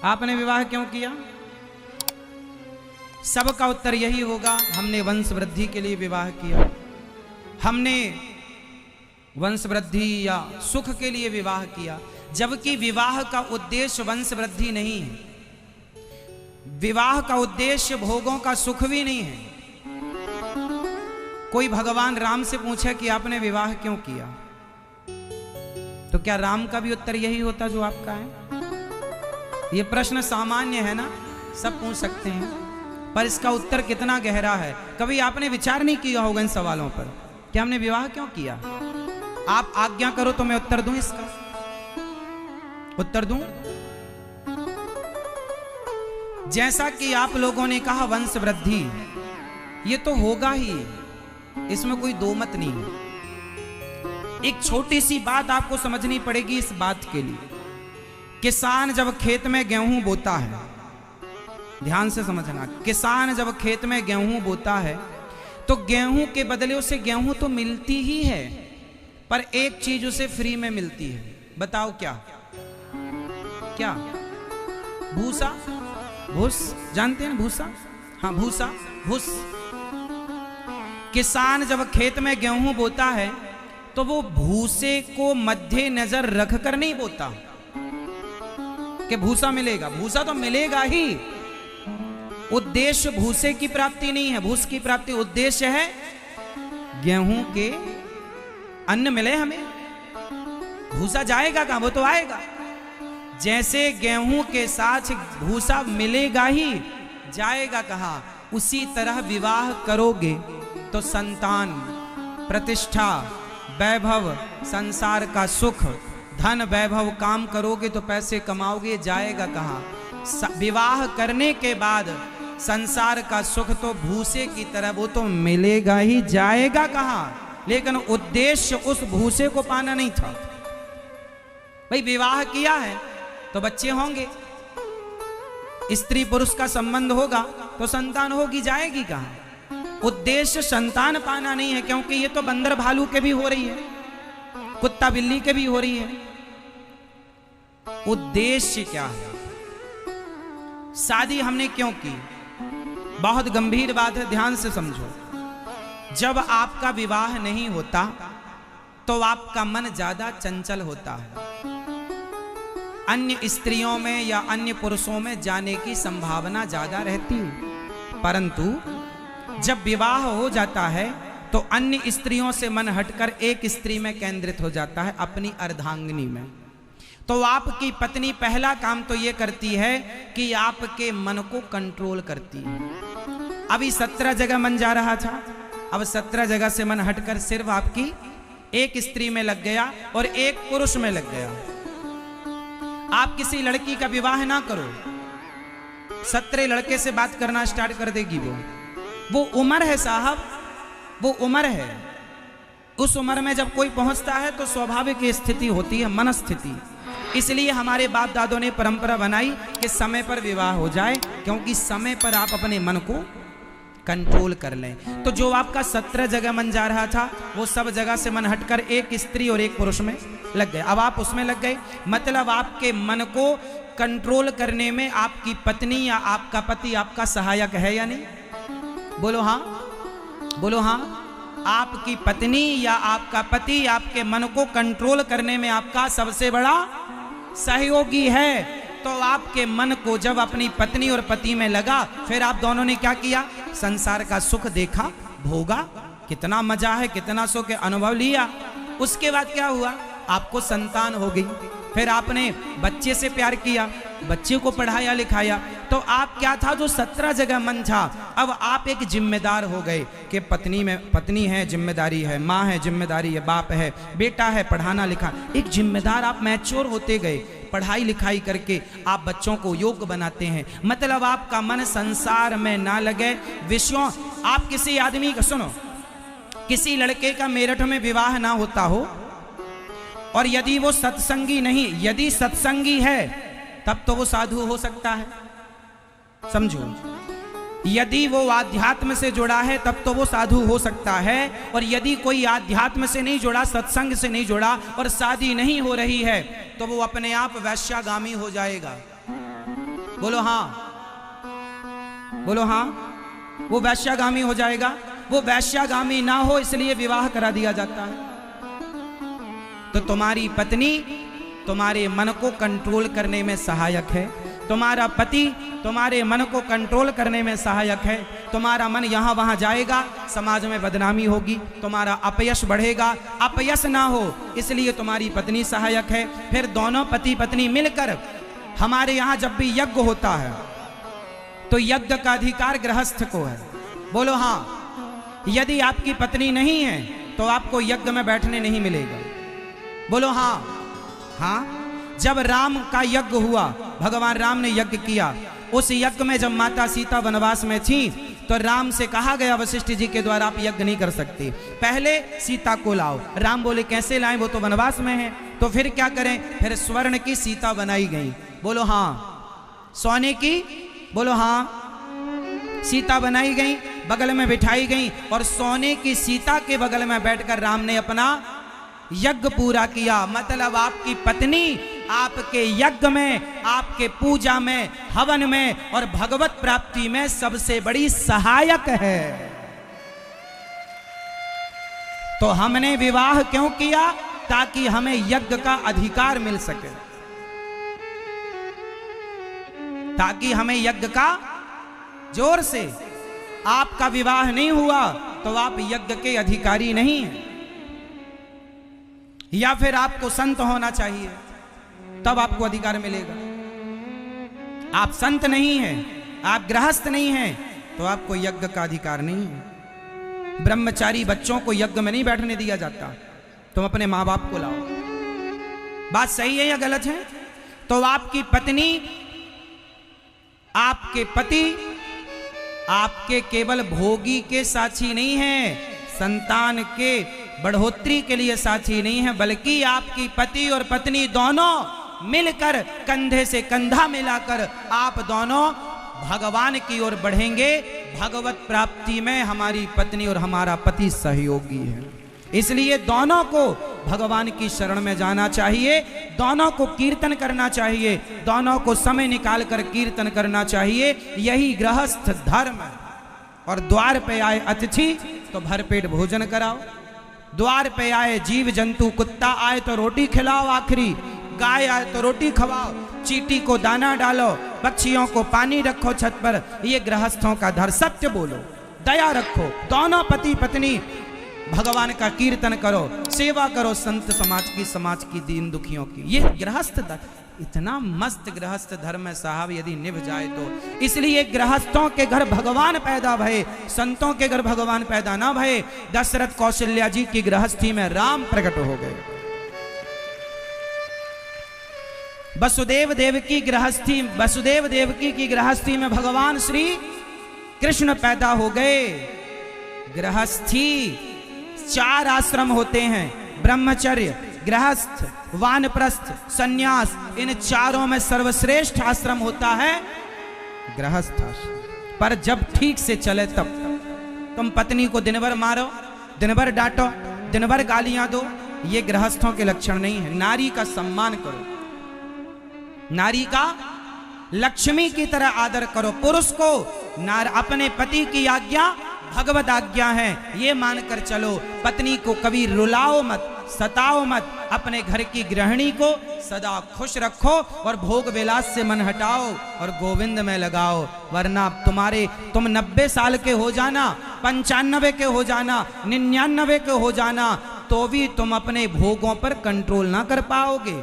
आपने विवाह क्यों किया? सबका उत्तर यही होगा, हमने वंश वृद्धि के लिए विवाह किया, हमने वंश वृद्धि या सुख के लिए विवाह किया। जबकि विवाह का उद्देश्य वंश वृद्धि नहीं है, विवाह का उद्देश्य भोगों का सुख भी नहीं है। कोई भगवान राम से पूछे कि आपने विवाह क्यों किया, तो क्या राम का भी उत्तर यही होता जो आपका है? यह प्रश्न सामान्य है ना, सब पूछ सकते हैं, पर इसका उत्तर कितना गहरा है, कभी आपने विचार नहीं किया होगा इन सवालों पर कि हमने विवाह क्यों किया। आप आज्ञा करो तो मैं उत्तर दूं, इसका उत्तर दूं। जैसा कि आप लोगों ने कहा वंश वृद्धि, ये तो होगा ही, इसमें कोई दो मत नहीं है। एक छोटी सी बात आपको समझनी पड़ेगी इस बात के लिए, किसान जब खेत में गेहूं बोता है, ध्यान से समझना, किसान जब खेत में गेहूं बोता है तो गेहूं के बदले उसे गेहूं तो मिलती ही है, पर एक चीज उसे फ्री में मिलती है। बताओ क्या? क्या? भूसा, भूस, जानते हैं भूसा? हाँ, भूसा, भूस। किसान जब खेत में गेहूं बोता है तो वो भूसे को मध्य नजर रखकर नहीं बोता कि भूसा मिलेगा, भूसा तो मिलेगा ही। उद्देश्य भूसे की प्राप्ति नहीं है, भूस की प्राप्ति उद्देश्य है गेहूं के अन्न मिले हमें। भूसा जाएगा कहां? वो तो आएगा। जैसे गेहूं के साथ भूसा मिलेगा ही, जाएगा कहां? उसी तरह विवाह करोगे तो संतान, प्रतिष्ठा, वैभव, संसार का सुख, धन वैभव, काम करोगे तो पैसे कमाओगे, जाएगा कहां? विवाह करने के बाद संसार का सुख तो भूसे की तरह वो तो मिलेगा ही, जाएगा कहां? लेकिन उद्देश्य उस भूसे को पाना नहीं था। भाई विवाह किया है तो बच्चे होंगे, स्त्री पुरुष का संबंध होगा तो संतान होगी, जाएगी कहां? उद्देश्य संतान पाना नहीं है, क्योंकि ये तो बंदर भालू के भी हो रही है, कुत्ता बिल्ली के भी हो रही है। उद्देश्य क्या है? शादी हमने क्यों की? बहुत गंभीर बात है, ध्यान से समझो। जब आपका विवाह नहीं होता तो आपका मन ज्यादा चंचल होता है, अन्य स्त्रियों में या अन्य पुरुषों में जाने की संभावना ज्यादा रहती है। परंतु जब विवाह हो जाता है तो अन्य स्त्रियों से मन हटकर एक स्त्री में केंद्रित हो जाता है, अपनी अर्धांगिनी में। तो आपकी पत्नी पहला काम तो ये करती है कि आपके मन को कंट्रोल करती है। अभी 17 जगह मन जा रहा था, अब 17 जगह से मन हटकर सिर्फ आपकी एक स्त्री में लग गया और एक पुरुष में लग गया। आप किसी लड़की का विवाह ना करो, 17 लड़के से बात करना स्टार्ट कर देगी वो उम्र है साहब, वो उम्र है। उस उम्र में जब कोई पहुंचता है तो स्वाभाविक स्थिति होती है, मन स्थिति। इसलिए हमारे बाप दादों ने परंपरा बनाई कि समय पर विवाह हो जाए, क्योंकि समय पर आप अपने मन को कंट्रोल कर लें। तो जो आपका 17 जगह मन जा रहा था वो सब जगह से मन हटकर एक स्त्री और एक पुरुष में लग गए। अब आप उसमें लग गए, मतलब आपके मन को कंट्रोल करने में आपकी पत्नी या आपका पति आपका सहायक है या नहीं? बोलो हाँ, बोलो हाँ। आपकी पत्नी या आपका पति आपके मन को कंट्रोल करने में आपका सबसे बड़ा सहयोगी है। तो आपके मन को जब अपनी पत्नी और पति में लगा, फिर आप दोनों ने क्या किया? संसार का सुख देखा, भोगा, कितना मजा है, कितना सुख है, अनुभव लिया। उसके बाद क्या हुआ? आपको संतान हो गई, फिर आपने बच्चे से प्यार किया, बच्चे को पढ़ाया लिखाया। तो आप क्या था? जो 17 जगह मन था, अब आप एक जिम्मेदार हो गए कि पत्नी में पत्नी है, जिम्मेदारी है, माँ है, जिम्मेदारी है, बाप है, बेटा है, पढ़ाना लिखा, एक जिम्मेदार आप मैच्योर होते गए। पढ़ाई लिखाई करके आप बच्चों को योग्य बनाते हैं, मतलब आपका मन संसार में ना लगे विषयों। आप किसी आदमी का सुनो, किसी लड़के का मेरठ में विवाह ना होता हो और यदि वो सत्संगी नहीं, यदि सत्संगी है तब तो वो साधु हो सकता है, समझो। यदि वो आध्यात्म से जुड़ा है तब तो वो साधु हो सकता है, और यदि कोई आध्यात्म से नहीं जुड़ा, सत्संग से नहीं जुड़ा और शादी नहीं हो रही है तो वो अपने आप वैश्यागामी हो जाएगा। बोलो हाँ, बोलो हाँ। वो वैश्यागामी हो जाएगा। वो वैश्यागामी ना हो इसलिए विवाह करा दिया जाता है। तो तुम्हारी पत्नी तुम्हारे मन को कंट्रोल करने में सहायक है, तुम्हारा पति तुम्हारे मन को कंट्रोल करने में सहायक है। तुम्हारा मन यहाँ वहाँ जाएगा, समाज में बदनामी होगी, तुम्हारा अपयश बढ़ेगा। अपयश ना हो इसलिए तुम्हारी पत्नी सहायक है। फिर दोनों पति पत्नी मिलकर, हमारे यहाँ जब भी यज्ञ होता है तो यज्ञ का अधिकार गृहस्थ को है। बोलो हाँ। यदि आपकी पत्नी नहीं है तो आपको यज्ञ में बैठने नहीं मिलेगा। बोलो हाँ। हाँ, जब राम का यज्ञ हुआ, भगवान राम ने यज्ञ किया, उस यज्ञ में जब माता सीता वनवास में थी तो राम से कहा गया वशिष्ठ जी के द्वारा आप यज्ञ नहीं कर सकते, पहले सीता को लाओ। राम बोले कैसे लाएं, वो तो वनवास में है। तो फिर क्या करें, फिर स्वर्ण की सीता बनाई गई। बोलो हाँ। सोने की, बोलो हाँ, सीता बनाई गई, बगल में बिठाई गई और सोने की सीता के बगल में बैठकर राम ने अपना यज्ञ पूरा किया। मतलब आपकी पत्नी आपके यज्ञ में, आपके पूजा में, हवन में और भगवत प्राप्ति में सबसे बड़ी सहायक है। तो हमने विवाह क्यों किया, ताकि हमें यज्ञ का अधिकार मिल सके, ताकि हमें यज्ञ का जोर से। आपका विवाह नहीं हुआ तो आप यज्ञ के अधिकारी नहीं हैं, या फिर आपको संत होना चाहिए तब आपको अधिकार मिलेगा। आप संत नहीं हैं, आप गृहस्थ नहीं हैं तो आपको यज्ञ का अधिकार नहीं है। ब्रह्मचारी बच्चों को यज्ञ में नहीं बैठने दिया जाता। तुम अपने माँ बाप को लाओ। बात सही है या गलत है? तो आपकी पत्नी, आपके पति आपके केवल भोगी के साथी नहीं है, संतान के बढ़ोतरी के लिए साथी नहीं है, बल्कि आपकी पति और पत्नी दोनों मिलकर कंधे से कंधा मिलाकर आप दोनों भगवान की ओर बढ़ेंगे। भगवत प्राप्ति में हमारी पत्नी और हमारा पति सहयोगी है। इसलिए दोनों को भगवान की शरण में जाना चाहिए, दोनों को कीर्तन करना चाहिए, दोनों को समय निकाल कर कीर्तन करना चाहिए। यही गृहस्थ धर्म है। और द्वार पे आए अतिथि तो भरपेट भोजन कराओ, द्वार पे आए जीव जंतु, कुत्ता आए तो रोटी खिलाओ, आखिरी गाय आए तो रोटी खवाओ, चींटी को दाना डालो, पक्षियों को पानी रखो छत पर। ये गृहस्थों का धर्म। सत्य बोलो, दया रखो, दोनों पति पत्नी भगवान का कीर्तन करो, सेवा करो संत समाज की, समाज की दीन दुखियों की। ये गृहस्थ इतना मस्त गृहस्थ धर्म है साहब, यदि निभ जाए तो। इसलिए गृहस्थों के घर भगवान पैदा भये, संतों के घर भगवान पैदा ना भये। दशरथ कौशल्या जी की गृहस्थी में राम प्रकट हो गए। वसुदेव देवकी गृहस्थी, वसुदेव देवकी की गृहस्थी में भगवान श्री कृष्ण पैदा हो गए। गृहस्थी 4 आश्रम होते हैं, ब्रह्मचर्य, गृहस्थ, वानप्रस्थ, सन्यास। इन चारों में सर्वश्रेष्ठ आश्रम होता है गृहस्थ आश्रम। पर जब ठीक से चले तब। तुम पत्नी को दिन भर मारो, दिन भर डांटो, दिन भर गालियां दो, ये गृहस्थों के लक्षण नहीं है। नारी का सम्मान करो, नारी का लक्ष्मी की तरह आदर करो। पुरुष को अपने पति की आज्ञा भगवत आज्ञा है ये मानकर चलो। पत्नी को कभी रुलाओ मत, सताओ मत। अपने घर की गृहिणी को सदा खुश रखो और भोग विलास से मन हटाओ और गोविंद में लगाओ। वरना तुम 90 साल के हो जाना, 95 के हो जाना, 99 के हो जाना, तो भी तुम अपने भोगों पर कंट्रोल ना कर पाओगे।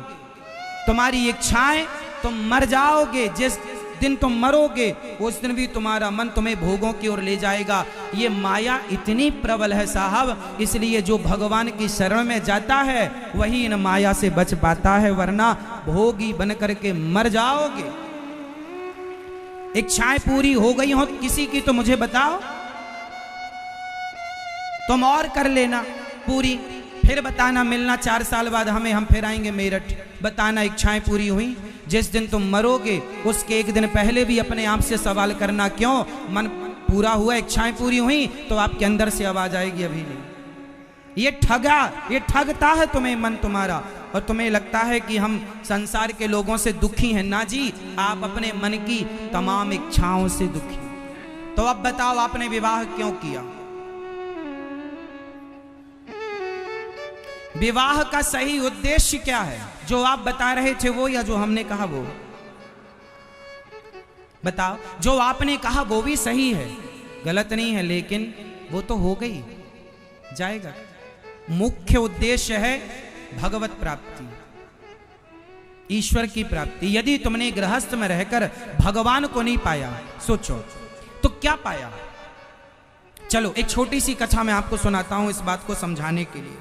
तुम्हारी इच्छाएं, तुम मर जाओगे। जिस दिन तुम मरोगे उस दिन भी तुम्हारा मन तुम्हें भोगों की ओर ले जाएगा। ये माया इतनी प्रबल है साहब, इसलिए जो भगवान की शरण में जाता है वही इन माया से बच पाता है, वरना भोगी बन करके मर जाओगे। इच्छाएं पूरी हो गई हो किसी की तो मुझे बताओ, तुम और कर लेना पूरी, फिर बताना मिलना 4 साल बाद हमें, हम फिर आएंगे मेरठ, बताना इच्छाएं पूरी हुई। जिस दिन तुम मरोगे उसके एक दिन पहले भी अपने आप से सवाल करना, क्यों मन पूरा हुआ, इच्छाएं पूरी हुई? तो आपके अंदर से आवाज आएगी अभी नहीं। ये ठगता है तुम्हें मन तुम्हारा, और तुम्हें लगता है कि हम संसार के लोगों से दुखी हैं। ना जी, आप अपने मन की तमाम इच्छाओं से दुखी। तो अब बताओ, आपने विवाह क्यों किया? विवाह का सही उद्देश्य क्या है? जो आप बता रहे थे वो, या जो हमने कहा वो? बताओ। जो आपने कहा वो भी सही है, गलत नहीं है, लेकिन वो तो हो गई, जाएगा। मुख्य उद्देश्य है भगवत प्राप्ति, ईश्वर की प्राप्ति। यदि तुमने गृहस्थ में रहकर भगवान को नहीं पाया, सोचो तो क्या पाया? चलो एक छोटी सी कथा मैं आपको सुनाता हूं इस बात को समझाने के लिए।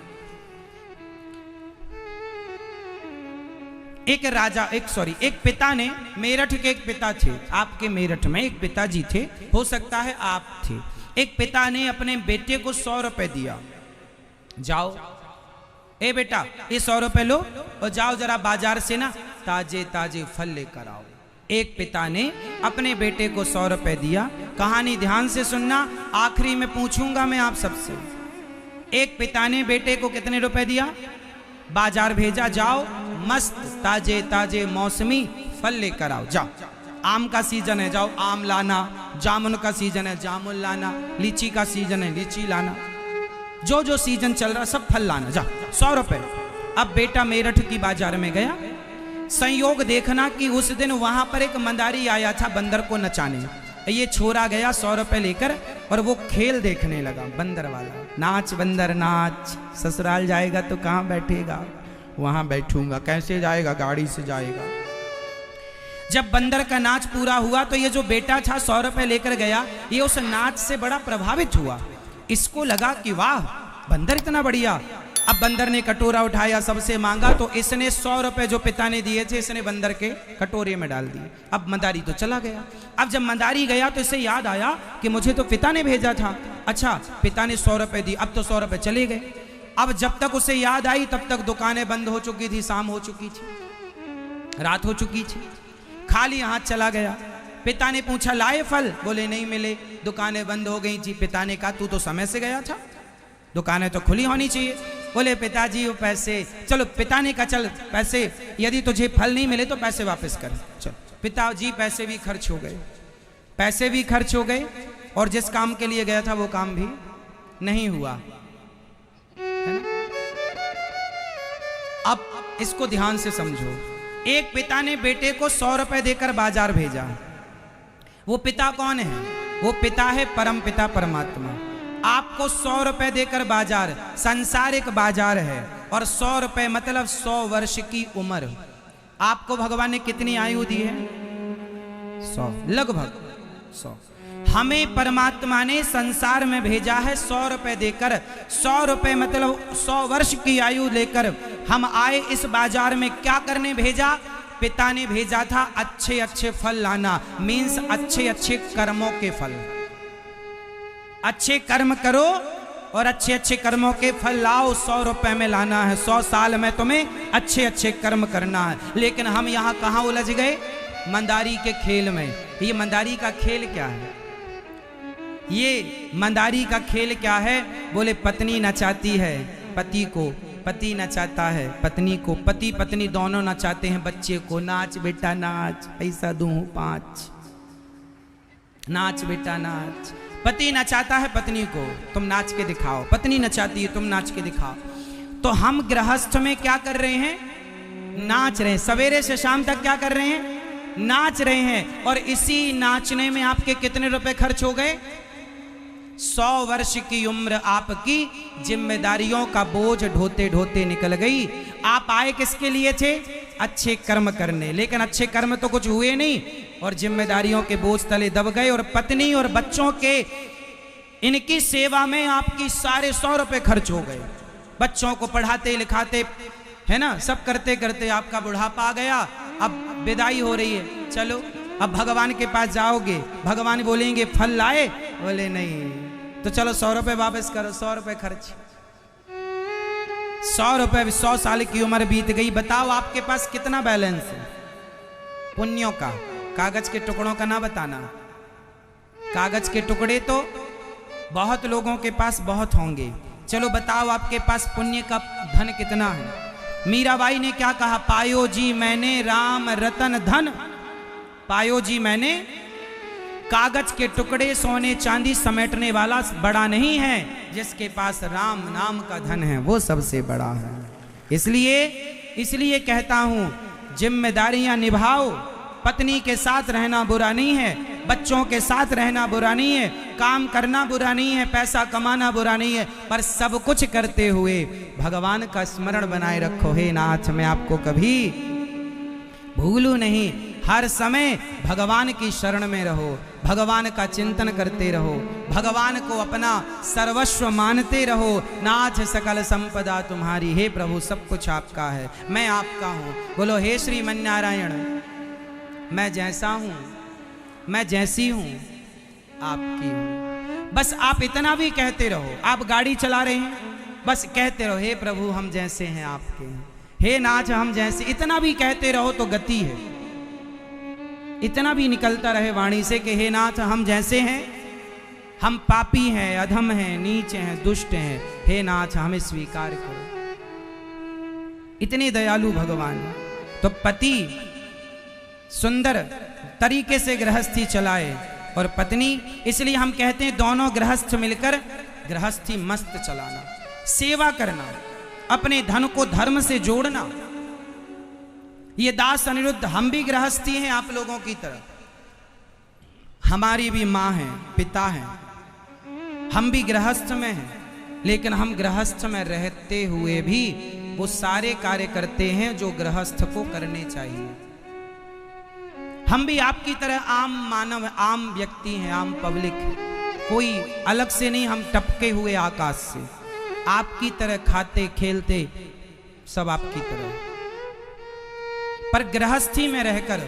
एक पिता ने, मेरठ के एक पिता थे, आपके मेरठ में एक पिताजी थे, हो सकता है आप थे। एक पिता ने अपने बेटे को 100 रुपए दिया, जाओ ए बेटा ये 100 रुपए लो और जाओ जरा बाजार से ना ताजे ताजे फल लेकर आओ। एक पिता ने अपने बेटे को 100 रुपए दिया। कहानी ध्यान से सुनना, आखिरी में पूछूंगा मैं आप सबसे। एक पिता ने बेटे को कितने रुपए दिया? बाजार भेजा, जाओ मस्त ताजे ताजे मौसमी फल लेकर आओ। जाओ, आम का सीजन है, जाओ आम लाना, जामुन का सीजन है, जामुन लाना, लीची का सीजन है, लीची लाना, जो जो सीजन चल रहा सब फल लाना, जाओ 100 रुपए। अब बेटा मेरठ की बाजार में गया। संयोग देखना कि उस दिन वहां पर एक मंदारी आया था बंदर को नचाने। ये छोरा गया 100 रुपए लेकर और वो खेल देखने लगा, बंदर वाला। नाच बंदर नाच, ससुराल जाएगा तो कहाँ बैठेगा? वहां बैठूंगा। कैसे जाएगा? गाड़ी से जाएगा। जब बंदर का नाच पूरा हुआ तो ये जो बेटा था 100 रुपए लेकर गया, ये उस नाच से बड़ा प्रभावित हुआ। इसको लगा कि वाह बंदर इतना बढ़िया। अब बंदर ने कटोरा उठाया, सबसे मांगा, तो इसने 100 रुपए जो पिता ने दिए थे इसने बंदर के कटोरे में डाल दिए। अब मंदारी तो चला गया। अब जब मंदारी गया तो इसे याद आया कि मुझे तो पिता ने भेजा था। अच्छा, पिता ने 100 रुपए दी, अब तो 100 रुपए चले गए। अब जब तक उसे याद आई तब तक दुकानें बंद हो चुकी थी, शाम हो चुकी थी, रात हो चुकी थी। खाली हाथ चला गया। पिता ने पूछा लाए फल? बोले नहीं मिले, दुकानें बंद हो गई थी। पिता ने कहा तू तो समय से गया था, दुकानें तो खुली होनी चाहिए। बोले पिताजी वो पैसे, चलो पिता ने कहा चल पैसे, यदि तुझे फल नहीं मिले तो पैसे वापस कर। चल पिताजी, पैसे भी खर्च हो गए, पैसे भी खर्च हो गए, और जिस काम के लिए गया था वो काम भी नहीं हुआ, है ना? अब इसको ध्यान से समझो। एक पिता ने बेटे को 100 रुपए देकर बाजार भेजा। वो पिता कौन है? वो पिता है परम पिता परमात्मा। आपको 100 रुपए देकर बाजार, संसारिक बाजार है, और 100 रुपए मतलब 100 वर्ष की उम्र। आपको भगवान ने कितनी आयु दी है? 100, लगभग 100। हमें परमात्मा ने संसार में भेजा है 100 रुपए देकर। 100 रुपए मतलब 100 वर्ष की आयु लेकर हम आए इस बाजार में। क्या करने भेजा? पिता ने भेजा था अच्छे अच्छे फल लाना, मीन्स अच्छे अच्छे कर्मों के फल। अच्छे कर्म करो और अच्छे अच्छे कर्मों के फल लाओ, 100 रुपए में लाना है। 100 साल में तुम्हें अच्छे अच्छे कर्म करना है। लेकिन हम यहाँ कहाँ उलझ गए? मंदारी के खेल में। ये मंदारी का खेल क्या है? ये मंदारी का खेल क्या है? बोले पत्नी नचाती है पति को, पति नचाता है पत्नी को, पति पत्नी दोनों नचाते हैं बच्चे को। नाच बेटा नाच, पैसा दूं 5, नाच बेटा नाच। पति नचाता है पत्नी को, तुम नाच के दिखाओ। पत्नी नचाती है, तुम नाच के दिखाओ। तो हम गृहस्थ में क्या कर रहे हैं? नाच रहे हैं। सवेरे से शाम तक क्या कर रहे हैं? नाच रहे हैं। और इसी नाचने में आपके कितने रुपए खर्च हो गए? 100 वर्ष की उम्र आपकी जिम्मेदारियों का बोझ ढोते ढोते निकल गई। आप आए किसके लिए थे? अच्छे कर्म करने, लेकिन अच्छे कर्म तो कुछ हुए नहीं, और जिम्मेदारियों के बोझ तले दब गए। और पत्नी और बच्चों के इनकी सेवा में आपकी सारे 100 रुपए खर्च हो गए। बच्चों को पढ़ाते लिखाते, है ना, सब करते करते आपका बुढ़ापा आ गया। अब विदाई हो रही है, चलो अब भगवान के पास जाओगे। भगवान बोलेंगे फल लाए? बोले नहीं, तो चलो 100 रुपए वापस करो। 100 रुपए खर्च, 100 रुपए, 100 साल की उम्र बीत गई। बताओ आपके पास कितना बैलेंस है पुण्यों का? कागज के टुकड़ों का ना बताना। कागज के टुकड़े तो बहुत लोगों के पास बहुत होंगे, चलो बताओ आपके पास पुण्य का धन कितना है? मीराबाई ने क्या कहा? पायो जी मैंने राम रतन धन, पायो जी मैंने कागज के टुकड़े सोने चांदी समेटने वाला बड़ा नहीं है, जिसके पास राम नाम का धन है वो सबसे बड़ा है। इसलिए कहता हूं जिम्मेदारियां निभाओ। पत्नी के साथ रहना बुरा नहीं है, बच्चों के साथ रहना बुरा नहीं है, काम करना बुरा नहीं है, पैसा कमाना बुरा नहीं है, पर सब कुछ करते हुए भगवान का स्मरण बनाए रखो। हे नाथ, मैं आपको कभी भूलू नहीं। हर समय भगवान की शरण में रहो, भगवान का चिंतन करते रहो, भगवान को अपना सर्वस्व मानते रहो। नाथ सकल संपदा तुम्हारी, हे प्रभु सब कुछ आपका है, मैं आपका हूँ। बोलो हे श्रीमन नारायण, मैं जैसा हूँ, मैं जैसी हूँ आपकी हूँ। बस आप इतना भी कहते रहो। आप गाड़ी चला रहे हैं, बस कहते रहो हे प्रभु हम जैसे हैं आपके हैं, हे नाथ हम जैसे। इतना भी कहते रहो तो गति है। इतना भी निकलता रहे वाणी से कि हे नाथ हम जैसे हैं, हम पापी हैं, अधम हैं, नीच हैं, दुष्ट हैं, हे नाथ हमें स्वीकार करो। इतने दयालु भगवान। तो पति सुंदर तरीके से गृहस्थी चलाए और पत्नी, इसलिए हम कहते हैं दोनों गृहस्थ मिलकर गृहस्थी मस्त चलाना, सेवा करना, अपने धन को धर्म से जोड़ना। ये दास अनिरुद्ध, हम भी गृहस्थी हैं आप लोगों की तरह। हमारी भी माँ है, पिता है, हम भी गृहस्थ में हैं, लेकिन हम गृहस्थ में रहते हुए भी वो सारे कार्य करते हैं जो गृहस्थ को करने चाहिए। हम भी आपकी तरह आम मानव, आम व्यक्ति हैं, आम पब्लिक है, कोई अलग से नहीं, हम टपके हुए आकाश से, आपकी तरह खाते खेलते सब आपकी तरह। पर गृहस्थी में रहकर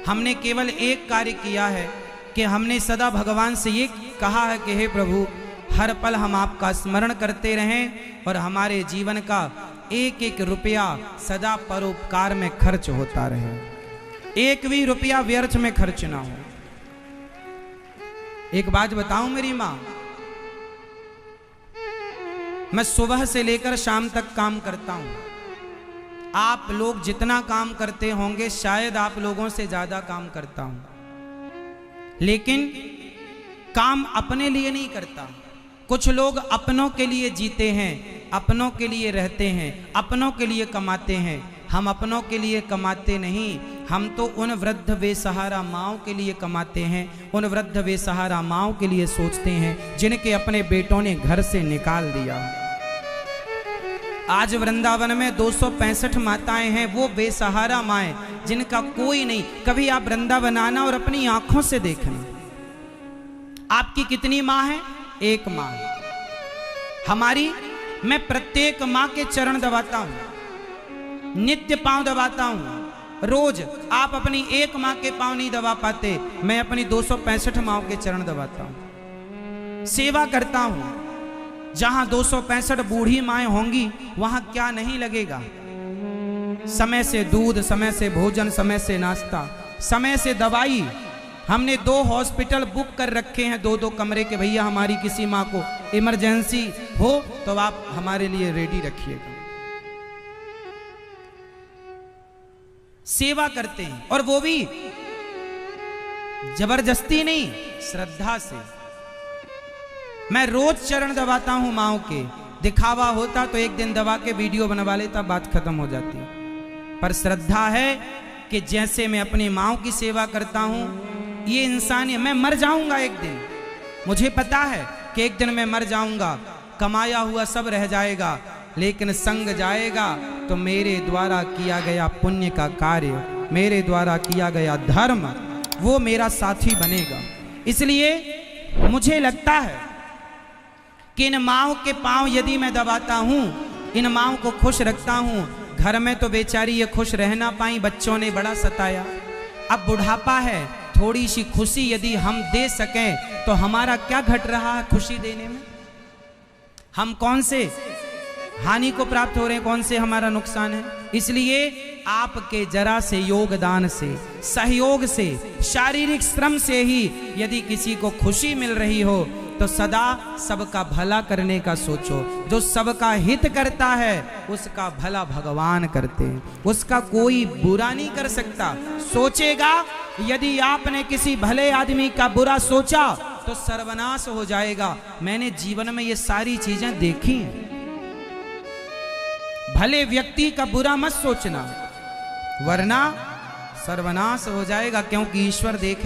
हमने केवल एक कार्य किया है कि हमने सदा भगवान से ये कहा है कि हे प्रभु हर पल हम आपका स्मरण करते रहें और हमारे जीवन का एक एक रुपया सदा परोपकार में खर्च होता रहे, एक भी रुपया व्यर्थ में खर्च ना हो। एक बात बताऊं मेरी मां, मैं सुबह से लेकर शाम तक काम करता हूं। आप लोग जितना काम करते होंगे शायद आप लोगों से ज्यादा काम करता हूं, लेकिन काम अपने लिए नहीं करता। कुछ लोग अपनों के लिए जीते हैं, अपनों के लिए रहते हैं, अपनों के लिए कमाते हैं। हम अपनों के लिए कमाते नहीं, हम तो उन वृद्ध बेसहारा माँओं के लिए कमाते हैं, उन वृद्ध बेसहारा माँओं के लिए सोचते हैं जिनके अपने बेटों ने घर से निकाल दिया। आज वृंदावन में 265 माताएं हैं, वो बेसहारा माएं जिनका कोई नहीं। कभी आप वृंदावन आना और अपनी आंखों से देखना, आपकी कितनी माँ है? एक माँ। हमारी, मैं प्रत्येक माँ के चरण दबाता हूं, नित्य पांव दबाता हूं रोज। आप अपनी एक माँ के पांव नहीं दबा पाते, मैं अपनी 265 माँओं के चरण दबाता हूं, सेवा करता हूं। जहां 265 बूढ़ी माएँ होंगी वहां क्या नहीं लगेगा। समय से दूध, समय से भोजन, समय से नाश्ता, समय से दवाई। हमने 2 हॉस्पिटल बुक कर रखे हैं, 2-2 कमरे के। भैया हमारी किसी माँ को इमरजेंसी हो तो आप हमारे लिए रेडी रखिएगा। सेवा करते हैं, और वो भी जबरदस्ती नहीं, श्रद्धा से। मैं रोज चरण दबाता हूं माँओं के। दिखावा होता तो एक दिन दबा के वीडियो बनवा लेता, बात खत्म हो जाती। पर श्रद्धा है कि जैसे मैं अपनी माँओं की सेवा करता हूं, ये इंसान, मैं मर जाऊंगा एक दिन, मुझे पता है कि एक दिन मैं मर जाऊंगा, कमाया हुआ सब रह जाएगा, लेकिन संग जाएगा तो मेरे द्वारा किया गया पुण्य का कार्य, मेरे द्वारा किया गया धर्म, वो मेरा साथी बनेगा। इसलिए मुझे लगता है कि इन माँओं के पांव यदि मैं दबाता हूं, इन माँओं को खुश रखता हूं। घर में तो बेचारी ये खुश रह ना पाई, बच्चों ने बड़ा सताया। अब बुढ़ापा है, थोड़ी सी खुशी यदि हम दे सकें तो हमारा क्या घट रहा है खुशी देने में? हम कौन से हानि को प्राप्त हो रहे हैं, कौन से हमारा नुकसान है? इसलिए आपके जरा से योगदान से, सहयोग से, शारीरिक श्रम से ही यदि किसी को खुशी मिल रही हो तो सदा सबका भला करने का सोचो। जो सबका हित करता है उसका भला भगवान करते हैं, उसका कोई बुरा नहीं कर सकता। सोचेगा यदि आपने किसी भले आदमी का बुरा सोचा तो सर्वनाश हो जाएगा। मैंने जीवन में ये सारी चीजें देखी हैं। भले व्यक्ति का बुरा मत सोचना वरना सर्वनाश हो जाएगा, क्योंकि ईश्वर देखे